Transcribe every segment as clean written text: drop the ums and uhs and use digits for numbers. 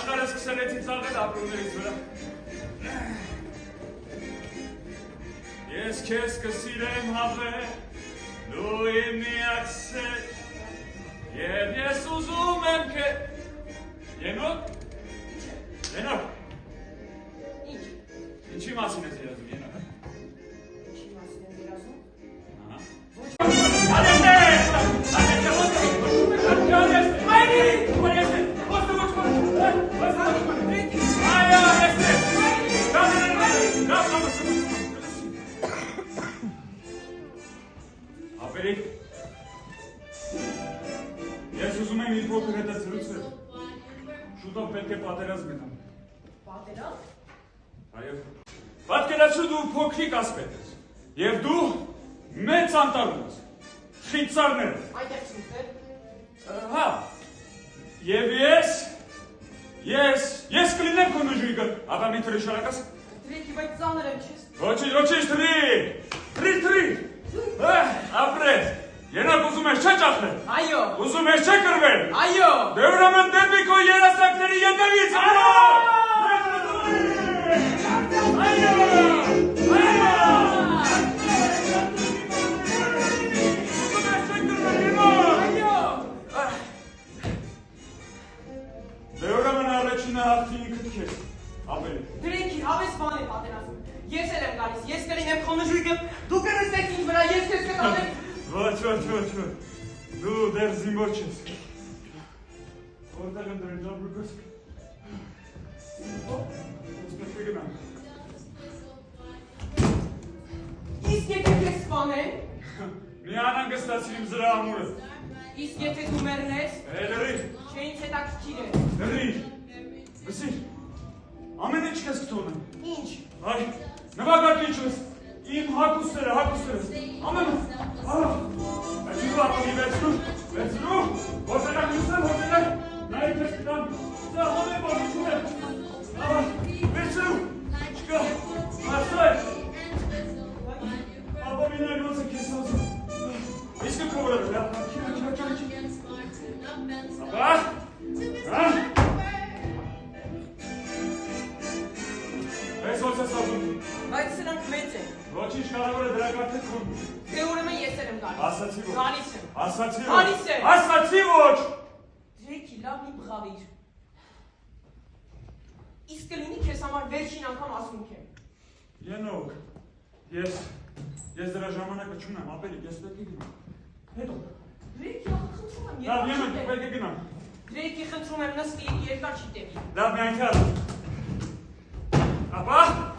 աշխարհը սկսել է ծիծաղել ապրումներից վրա։ Ես քեզ կսիրեմ հավե, դու իմ միակ սեր, եւ ես ուզում եմ Ենոք։ Ինչի մասին ես երազում, Ենոք։ Ինչի մասին ես երազում։ Ապերիկ, ես ուզում եմ իր փոքր հետը զրուցել, շուտով պետք է պատերազմ գնամ։ Պատերազմ։ Այո, պատկերացրու դու փոքրիկ ասպետ ես, և դու մեծ անտառում ես, խիծարներ ես։ Այնտեղ ցույցեր։ Հա, և ես կլինեմ քո նժույգը, ապա մի թրի շարակաս։ Դրեկի, բայց ծանր եմ չես։ Ոչինչ, թրի, ապրես, Ենոք ուզում ես չէ ճախնել։ Այո։ Ուզում ես չէ կրվել։ Այո։ Դե ուրեմն դեպի քո երասակների ետևից։ Դե ուրեմն առաջինը հաղթի ինքդ քեզ, ապերի։ Դրեկի, հավես բան է պատերազմ։ Ես էլ եմ գալիս, ես կլինեմ քո նժույգը, դու կնստես ինձ վրա, ես քեզ կտանեմ։ Ոչ, դու դեռ զինվոր չես։ Որտեղ եմ դրել ճամբրուկս։ Ես պետք է գնամ։ Իսկ եթե քեզ սպանեն։ Մի անհանգստացիր իմ զրահամուրը։ Իսկ եթե դու մեռնես։ Լրիր։ Չէ, ինձ հետաքրքիր է։ Լրիր։ Լսիր։ Ամեն ինչ քեզ կթողնեմ։ Ինչ։ Այ, նվագարկիչս, իմ հագուստերս, ամեն Այդ դու ապանի վերցնու, հոտենակ նուսեմ, նա իքես կտամ, սա հոն է բորիչում է, վերցնու, չկա, ասա է, ապա մինայն ոնց է կես նոսը, իսկը կովրը, ապա, Ես ոնց ես ասում։ Բայց սրանք մեծ են։ Ոչինչ կարավոր է դրակարգել քո։ Դե ուրեմն ես եմ գալիս։ Ասացի ոչ։ Գալիս եմ։ Ասացի ոչ։ Գալիս եմ։ Ասացի ոչ։ Դրեկի, լավ մի բղավիր։ Իսկ կլինի քեզ համար վերջին անգամ ասմունք եմ։ Ենոք, ես դրա ժամանակը չունեմ, ապերիկ, ես պետք է գնամ։ Հետո։ Դրեկի, խնդրում եմ, Լավ, Ենոք, պետք է գնամ։ Դրեկի, խնդրում եմ, նստի, երկար չի տևի։ Լավ, մի այնքան։ Ապա։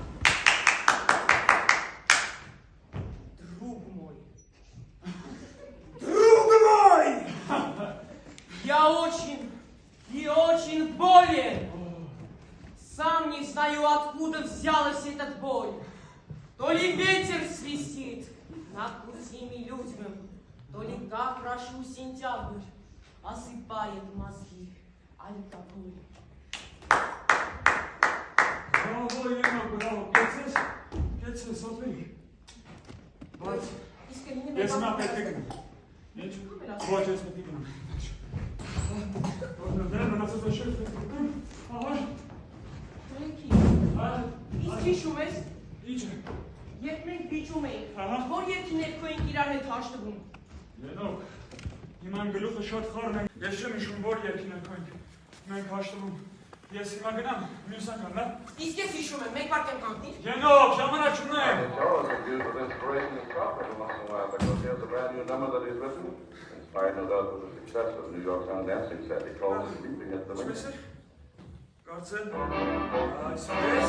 Друг мой! Я очень болен. Сам не знаю, откуда взялась эта боль. То ли ветер свистит над глухими людьми, то ли как прошу сентябрь осыпает мозги алкоголь. Բրավո, Ենոք, բրավո, կեցես, ապերիկ։ Բայց, ես հիմա պետք է գնամ։ Ինչ, ոչ, ես պետք է գնամ։ Դեր մնացած է շեշ պետք է գնամ, ահար։ Դրեկի, իսկ հիշում ես։ Ինչ է։ Երբ մենք վիճում էինք, որ երկի ներքո ենք իրար հետ հաշտվում։ Ենոք, հիմա իմ գլուխը շատ խառն է, ես չեմ հիշում, որ երկի ներքո ենք հաշտվում։ Ես հիմա գնամ, մյուս անգամ, լավ։ Իսկ ես հիշում եմ, մեկ վարք եմ կանգնի։ Ենոք, ժամանակ չունեմ։ Tell us his use of inspiration and comfort every once in a while because he has a brand new number that he's written. Inspired no doubt with the success of the New York Town dancing set. He calls it leaping at the limit. Կարծել, այսպես,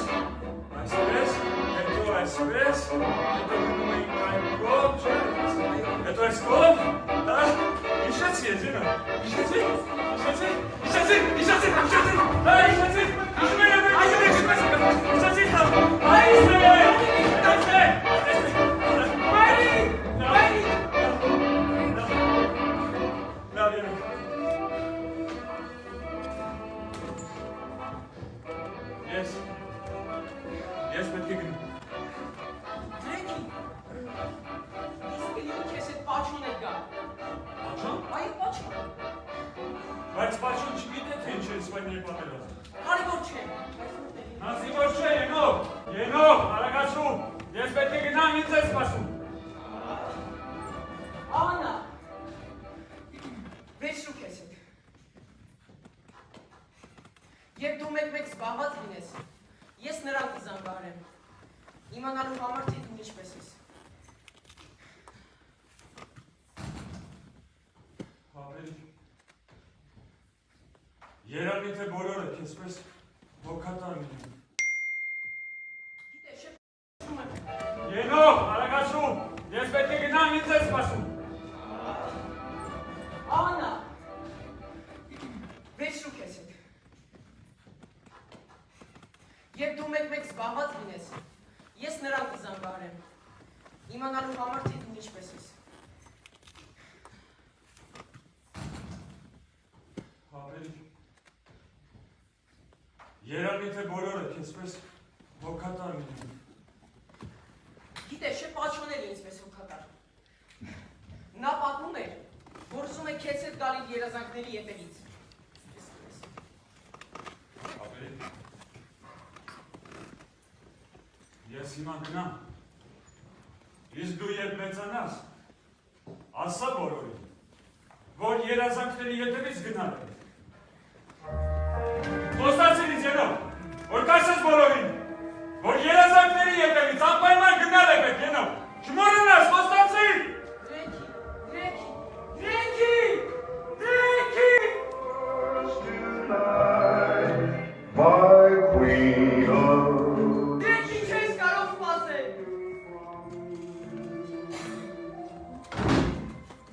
հետո այսպես, հետո գնում էինք այն կողմ, հետո այս կողմ, հիշեցի ես, Ենոք, հիշեցի, Ես պետք է գնամ։ Դրեկի, իսկ կլինի քեզ հետ պաչուն է գա։ Պաչուն։ Այո, պաչուն։ Բայց պաչուն չգիտե թե ինչ է սպայնի պատերազմ։ զանգահարեմ։ Իմանալու համար թե դու ինչպես ես։ Հավերիք, երանի թե բոլորը քեզպես հոգատար լինեն։ Գիտե, շփում եմ։ Ենով, արագացում, ես պետք է գնամ ինձ ես սպասում։ Անա, վեճրու քեզ հետ։ Եվ դու մեկ-մեկ զբաղված լինես, ես նրան կզանգահարեմ, իմանալու համար թե դու ինչպես ես։ Հավերիք, երանի թե բոլորը քեզպես հոգատար լինեն։ Գիտե, շեպաչոն էր ինձպես հոգատար։ Նա պատմում էր, որ ուզում է քեզ հետ գալ իր երազանքների ետևից։ Հավերիք, ես հիմա գնամ, իսկ դու երբ մեծանաս, ասա բոլորին, որ երազանքների ետևից գնալ է։ Խոստացիր Ենով, որ կասես բոլորին, որ երազանքների ետևից անպայման գնալ է պետք, Ենով, չմոռանաս, խոստացիր։ Դրեքի։ My queen of Դրեքի չես կարող սպասել։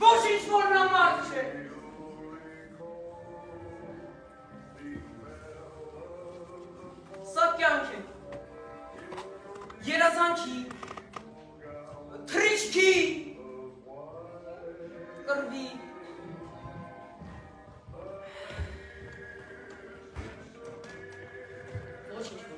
Ոչինչ որ նա մարդ չէ։ Սա կյանք է։ Երազանքի, թռիչքի, կռվի։ Ոչինչ որ